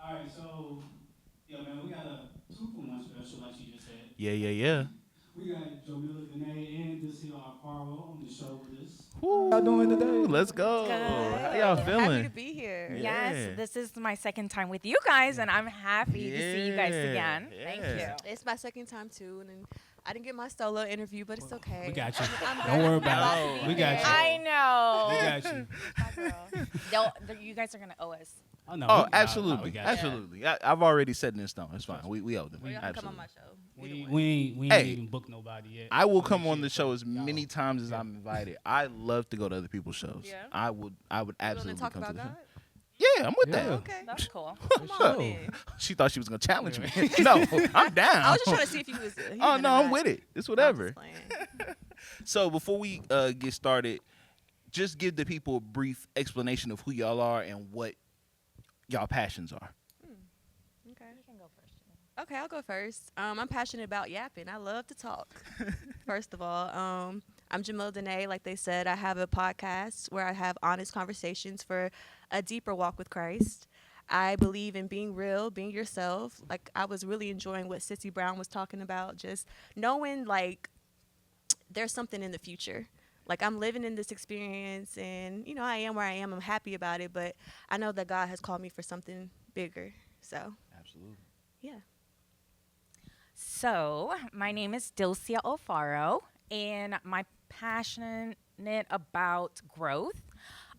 All right, so yeah, man, we got a 2-for-1 special, like she just said. Yeah. We got Jomilla Denae and Dilsia Alfaro on the show with us. How y'all doing Woo, today? let's go. How y'all Good. Happy to feeling? be here. Yeah. Yes, this is my second time with you guys, and I'm happy to see you guys Yeah, again. Thank yeah. you. It's my second time too, and I didn't get my solo interview, but it's okay. We got you. I'm Don't glad worry I'm about glad it. to be We got here. you. I know. We got you. You guys are gonna owe us. Oh, no, Oh, we absolutely, got you. absolutely. I've already set in stone. It's fine. We owe them. Well, y'all can come on Absolutely. my show. We ain't Hey, even booked nobody yet. I will Make come sure on the show as y'all- many times as Yeah. I'm invited. I love to go to other people's shows. Yeah? I would You want absolutely to talk come to about the God? show. Yeah, I'm with Yeah. that. Okay. That's cool. Come For on sure. in. She thought she was gonna challenge me. No, I'm down. I was just trying to see if you was. Oh no, I'm with it. It's whatever. Playing. So before we get started, just give the people a brief explanation of who y'all are and what y'all passions are. Okay. You can go first. Okay, I'll go first. I'm passionate about yapping. I love to talk. First of all, I'm Jomilla Denae. Like they said, I have a podcast where I have honest conversations for a deeper walk with Christ. I believe in being real, being yourself. Like I was really enjoying what Sissy Brown was talking about, just knowing like there's something in the future. Like I'm living in this experience, and I am where I am. I'm happy about it, but I know that God has called me for something bigger. So Absolutely. yeah. So, my name is Dilsia Alfaro, and my passionate about growth.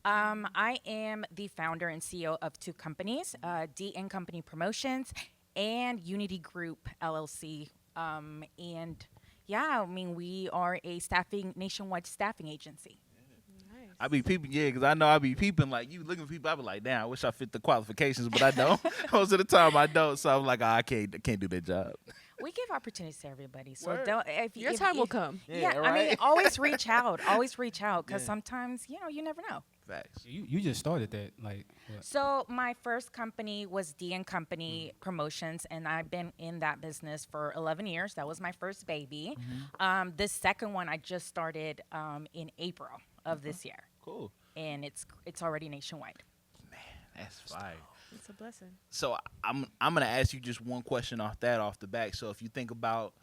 I am the founder and CEO of two companies, D and Company Promotions and Unity Group LLC. And yeah, I mean, we are a nationwide staffing agency. Nice. I be peeping, yeah, because I know I be peeping like you looking for people. I be like, damn, I wish I fit the qualifications, but I don't. Most of the time I don't, so I'm like, I can't do that job. We give opportunities to everybody. So Word. don't, Your time will come. Yeah, I mean, right? always reach out. Always reach out because Yeah. sometimes, you never know. Facts. You just started that, like. What? So my first company was D and Company Promotions, and I've been in that business for 11 years. That was my first baby. This second one I just started in April of this year, Cool. and it's already nationwide. That's fire. It's a blessing. So I'm gonna ask you just one question off the back. So if you think about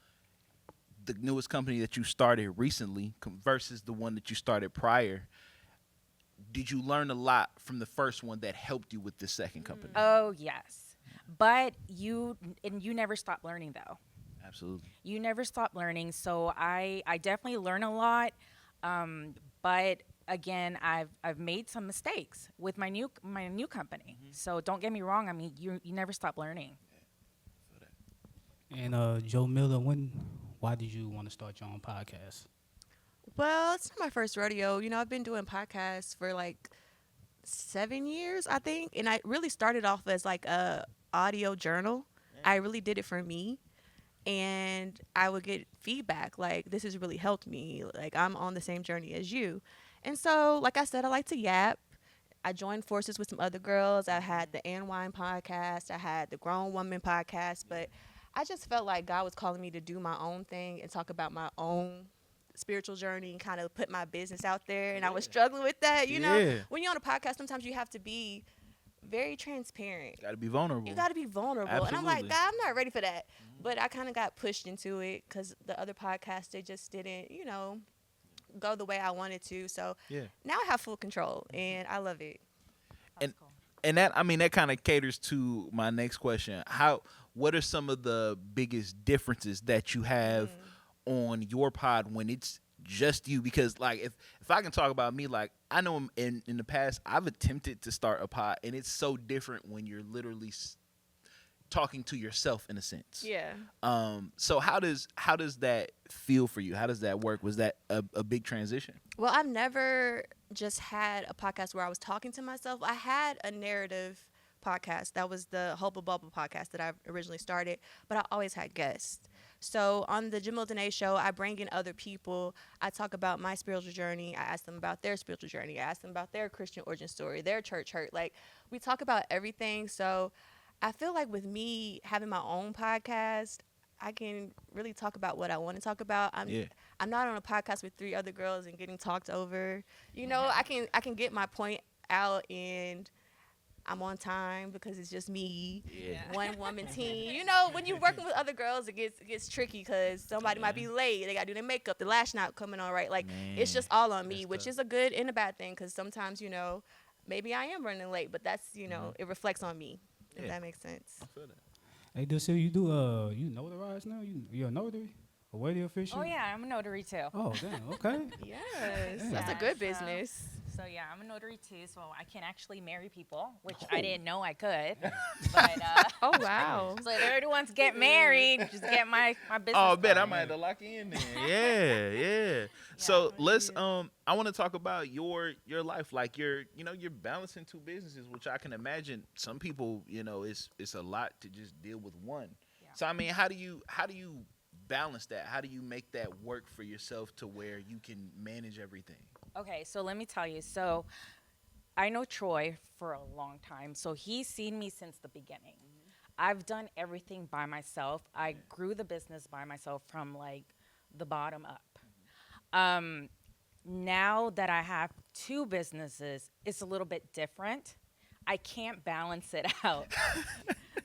the newest company that you started recently versus the one that you started prior, did you learn a lot from the first one that helped you with the second company? Oh yes, but you never stop learning though. Absolutely. You never stop learning. So I definitely learn a lot, but again, I've made some mistakes with my new company. So don't get me wrong. I mean, you never stop learning. And Joe Miller, why did you want to start your own podcast? Well, it's not my first rodeo. I've been doing podcasts for like 7 years, I think. And I really started off as like a audio journal. I really did it for me. And I would get feedback like, this has really helped me. Like, I'm on the same journey as you. And so, like I said, I like to yap. I joined forces with some other girls. I had the And Wine podcast. I had the Grown Woman podcast. But I just felt like God was calling me to do my own thing and talk about my own spiritual journey and kind of put my business out there. And I was struggling with that. Yeah. When you're on a podcast, sometimes you have to be very transparent. Got to be vulnerable. You got to be vulnerable. And I'm like, Absolutely. God, I'm not ready for that. But I kind of got pushed into it because the other podcasts, they just didn't, go the way I wanted to. So Yeah. now I have full control and I love it. That's cool. And that kind of caters to my next question. What are some of the biggest differences that you have on your pod when it's just you? Because like if I can talk about me, like I know in the past I've attempted to start a pod, and it's so different when you're literally talking to yourself in a sense. Yeah. So how does that feel for you? How does that work? Was that a big transition? Well, I've never just had a podcast where I was talking to myself. I had a narrative podcast. That was the Hope of Bubble podcast that I originally started, but I always had guests. So on the Jomilla Denae show, I bring in other people. I talk about my spiritual journey. I ask them about their spiritual journey. I ask them about their Christian origin story, their church hurt. Like, we talk about everything. So I feel like with me having my own podcast, I can really talk about what I want to talk about. I'm not on a podcast with 3 other girls and getting talked over. I can get my point out, and I'm on time because it's just me, Yeah. one woman team. You know, when you're working with other girls, it gets tricky because somebody might be late. They got to do their makeup, the lash not coming on right. Like, it's just all on me, that's which tough. is a good and a bad thing because sometimes, you know, maybe I am running late, but that's, you know, it reflects on me, if Yeah. that makes sense. I feel that. Hey, Dilsia, you do you notarize now? You're a notary, a wedding official. Oh yeah, I'm a notary too. Oh damn. Okay. Yes, Yeah. that's a Yeah, good so- business. So yeah, I'm a notary too, so I can actually marry people, which I didn't know I could. But Oh, wow. so if everyone wants to get married, just get my business. Oh, I bet I card. might have to lock you in there. Yeah. So let's I want to talk about your life. Like you're balancing two businesses, which I can imagine some people, it's a lot to just deal with one. Yeah. So I mean, how do you balance that? How do you make that work for yourself to where you can manage everything? Okay, so let me tell you. So I know Troy for a long time, so he's seen me since the beginning. I've done everything by myself. I grew the business by myself from like the bottom up. Now that I have two businesses, it's a little bit different. I can't balance it out.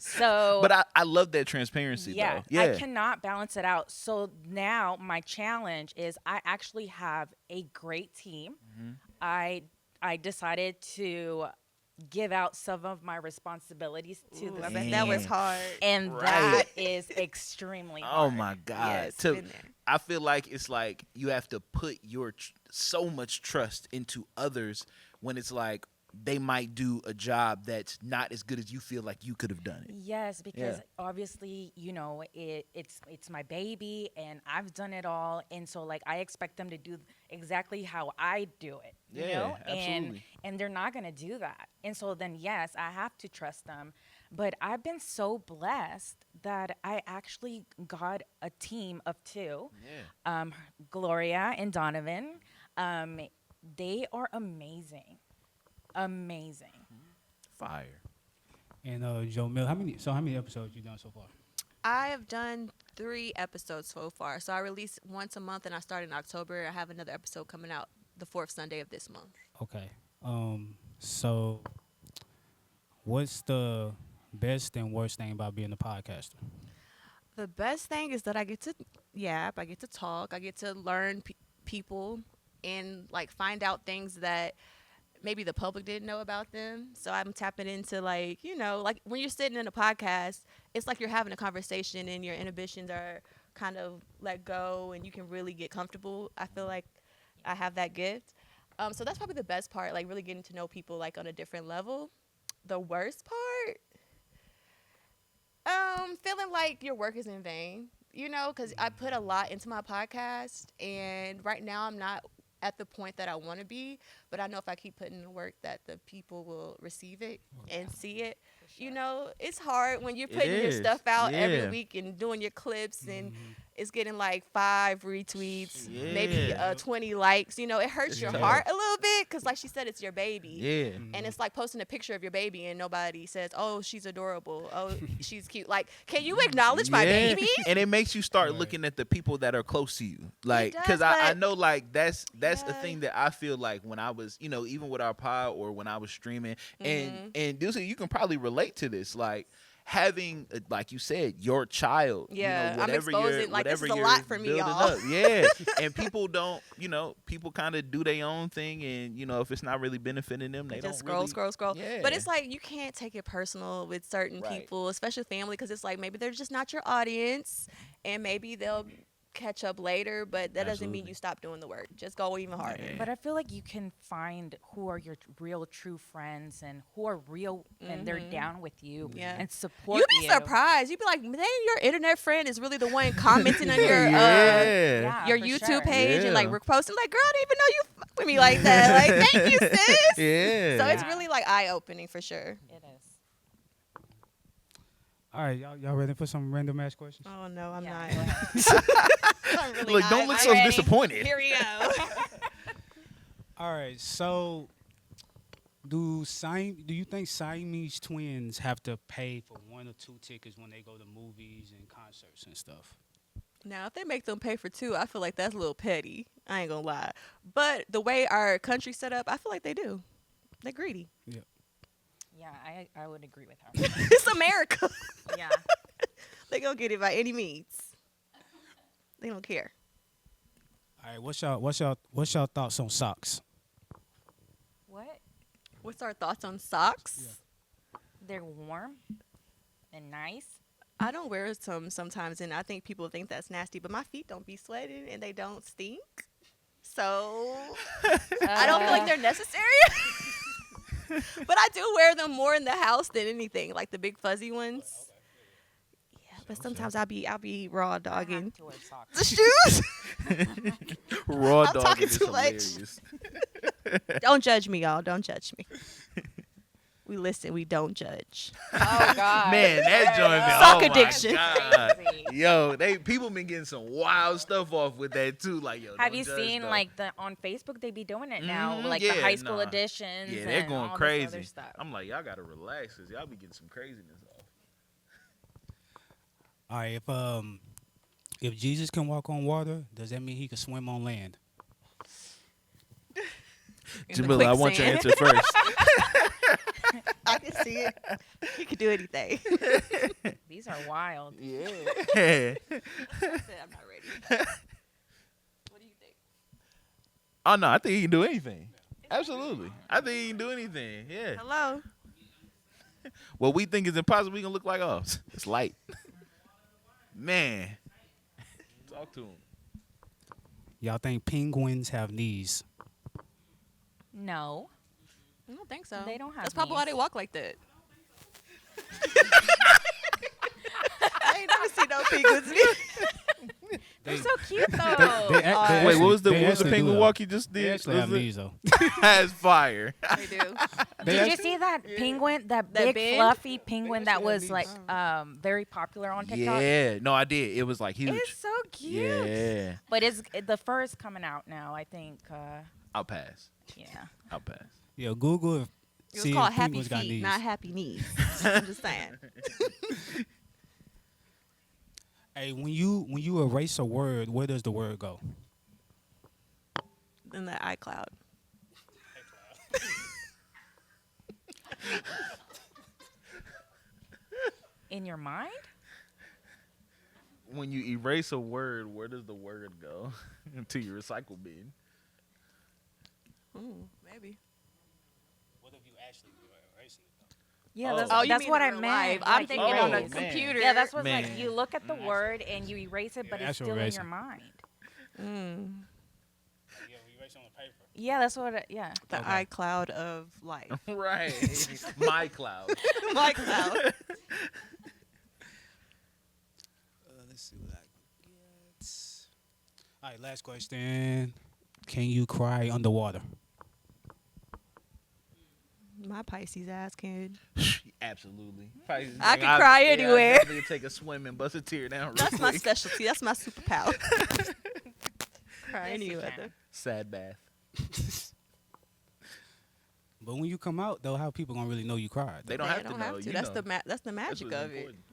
So But I love that transparency yeah, though. Yeah. I cannot balance it out. So now my challenge is I actually have a great team. I decided to give out some of my responsibilities to the I team. bet that was hard. And Right. that is extremely hard. Oh my God! Yes, To- been there. I feel like it's like you have to put your so much trust into others when it's like they might do a job that's not as good as you feel like you could have done it. Yes, because Yeah. obviously, it's my baby and I've done it all, and so like I expect them to do exactly how I do it. You Yeah, know? absolutely. And they're not gonna do that. And so then yes, I have to trust them. But I've been so blessed that I actually got a team of two. Yeah. Gloria and Donovan. They are amazing. Amazing. Fire. And Jomilla, how many episodes you done so far? I have done 3 episodes so far. So I release once a month, and I start in October. I have another episode coming out the 4th Sunday of this month. Okay. So what's the best and worst thing about being a podcaster? The best thing is that I get to yap, I get to talk, I get to learn people and like find out things that maybe the public didn't know about them. So I'm tapping into like when you're sitting in a podcast, it's like you're having a conversation and your inhibitions are kind of let go and you can really get comfortable. I feel like I have that gift. So that's probably the best part, like really getting to know people like on a different level. The worst part, feeling like your work is in vain, because I put a lot into my podcast, and right now I'm not at the point that I want to be, but I know if I keep putting in the work that the people will receive it and see it. It's hard when you're putting your is, stuff out yeah. every week and doing your clips and it's getting like 5 retweets, maybe 20 likes. It hurts It's your tough. heart a little bit because like she said, it's your baby. Yeah. And it's like posting a picture of your baby and nobody says, oh, she's adorable. Oh, she's cute. Like, can you acknowledge my Yeah. baby? And it makes you start Right. looking at the people that are close to you. Like, does, because I but- know like that's a Yeah. thing that I feel like when I was, even with our pod or when I was streaming and Dilsia, you can probably relate to this. Like having, like you said, your child, Yeah, I'm whatever exposing, you're, like, this whatever is a you're lot for me, building y'all. up. Yeah. And people don't, people kind of do their own thing. And, if it's not really benefiting them, they Just don't scroll. Yeah. But it's like you can't take it personal with certain Right. people, especially family, because it's like maybe they're just not your audience, and maybe they'll catch up later. But that doesn't mean Absolutely. you stop doing the work. Just go even harder. Yeah. But I feel like you can find who are your real true friends and who are real and they're down with you Yeah. and support You'd be surprised. You'd be like, man, your internet friend is really the one commenting on your yeah. your for YouTube sure. page and like Yeah. we're posting like, girl, I didn't even know you fuck with me like that. Like, thank you, sis. Yeah. So it's Yeah. really like eye opening for sure. It is. All right, y'all ready for some random ass questions? Oh no, I'm Yeah, not. go ahead. I'm really Look, not. don't look I'm so ready. disappointed. Here we go. All right, so do you think Siamese twins have to pay for 1 or 2 tickets when they go to movies and concerts and stuff? Now, if they make them pay for 2, I feel like that's a little petty. I ain't gonna lie. But the way our country's set up, I feel like they do. They're greedy. Yeah. Yeah, I would agree with her. It's America. Yeah. They gonna get it by any means. They don't care. All right, what's y'all thoughts on socks? What? What's our thoughts on socks? They're warm and nice. I don't wear some sometimes, and I think people think that's nasty, but my feet don't be sweating and they don't stink. So I don't feel like they're necessary. But I do wear them more in the house than anything, like the big fuzzy ones. Yeah, but sometimes I'll be raw I dogging. have to wear socks. The shoes? Raw I'm dog talking is too much. hilarious. Don't judge me, y'all. Don't judge me. We listen. We don't judge. Oh God. Man, that joint been Sock oh addiction. My God. Crazy. Yo, people been getting some wild stuff off with that too. Like, yo, Have don't you judge, seen though. like on Facebook they be doing it now, Mhm, like yeah, the high school nah. editions. Yeah, they're and going all this crazy. other stuff. I'm like, y'all gotta relax, cause y'all be getting some craziness off. All right, if Jesus can walk on water, does that mean he can swim on land? In the Jamila, I want your quicksand. answer first. I can see it. You can do anything. These are wild. Yeah. I said I'm not ready. What do you think? Oh no, I think he can do anything. Absolutely, I think he can do anything. Yeah. Hello. What we think is impossible, we can look like us. It's light. Man, talk to him. Y'all think penguins have knees? No. I don't think so. They don't have That's probably why knees. they walk like that. I ain't never seen no penguins. They're so cute though. Wait, what was the actually penguin do, walk you just They did? actually have Was it- knees though. That's fire. They do. Did you see that penguin, that That big big? fluffy penguin that actually have was like very popular on TikTok? Yeah, no, I did. It was like huge. It's so cute. Yeah, But the fur is coming out now, I think. I'll pass. Yeah. I'll pass. Yeah, Google. It was see if called Happy penguins got Feet, knees. not Happy Knees. I'm just saying. Hey, when you erase a word, where does the word go? In the iCloud. In your mind? When you erase a word, where does the word go? To your recycle bin. Maybe. What if you actually erasing it? Yeah, Oh. that's, Oh, you that's mean what in I real meant. life. I'm like, thinking you on know, a man. computer. Yeah, that's what's Man. like. You look at the word and you erase it, but Yeah, it's actual still in erasing. your mind. Yeah, we erase on the paper. Yeah, that's what. Yeah. The Okay. iCloud of life. Right. My cloud. My cloud. Let's see what I can get. All right, last question. Can you cry underwater? My Pisces ass can. Absolutely. Probably, I can cry anywhere. I definitely take a swim and bust a tear down real That's my quick. specialty. That's my superpower. Cry Yes, you anywhere. can. Sad bath. But when you come out, though, how people gonna really know you cried? They don't They have to don't know. have to. You that's know. that's the That's magic what's of it. important.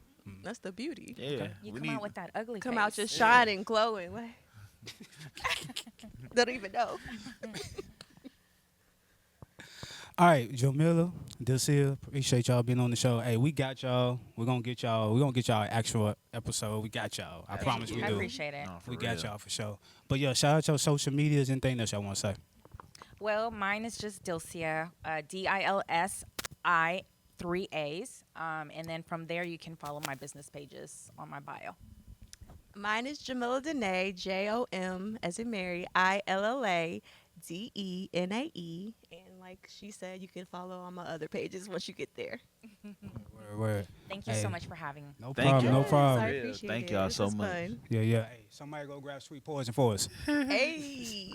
That's the beauty. Yeah. You we come need, out with that ugly Come face. out just shining, glowing. What? They don't even know. All right, Jomilla, Dilsia, appreciate y'all being on the show. Hey, we got y'all. We're gonna get y'all an actual episode. We got y'all. I promise we I do. appreciate it. No, for We got real. y'all for sure. But yeah, shout out your social medias and anything else y'all want to say. Well, mine is just Dilsia, Dilsi, 3 A's. And then from there, you can follow my business pages on my bio. Mine is Jomilla Denae, Jom as in Mary, ILLADENAE. And like she said, you can follow all my other pages once you get there. Word. Thank you Hey. so much for having me. No Thank problem. you. No problem. I real. appreciate Thank it. y'all This so was much. fun. Yeah, yeah. Hey, somebody go grab Sweet Poison for us. Hey.